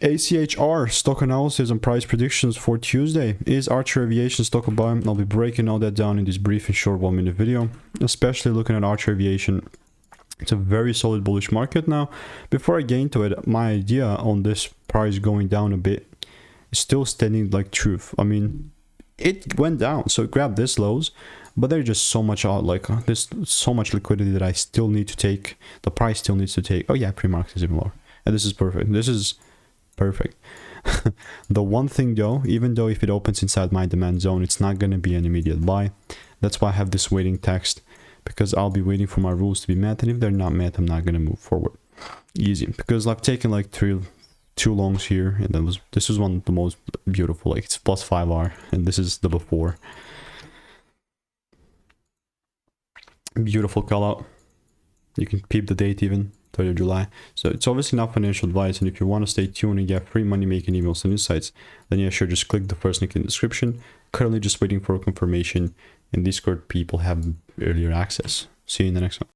ACHR stock analysis and price predictions for Tuesday. Is ACHR Aviation stock a buy? I'll be breaking all that down in this brief and short 1-minute video, especially looking at ACHR Aviation. It's a very solid bullish market now. Before I get into it, my idea on this price going down a bit is still standing like truth. I mean, it went down, so it grabbed this lows, but there's just so much out, like there's so much liquidity that I still need to take. The price still needs to take. Oh yeah, pre-market is even lower, and this is perfect. This is perfect. The one thing though, even though if it opens inside my demand zone, it's not going to be an immediate buy. That's why I have this waiting text, because I'll be waiting for my rules to be met, and if they're not met, I'm not going to move forward. Easy, because I've taken like two longs here, and this was one of the most beautiful, like it's plus 5R, and this is the before. Beautiful call out. You can peep the date even, 3rd of July. So it's obviously not financial advice, and if you want to stay tuned and get free money making emails and insights, then yeah, sure, just click the first link in the description. Currently just waiting for confirmation, and Discord people have earlier access. See you in the next one.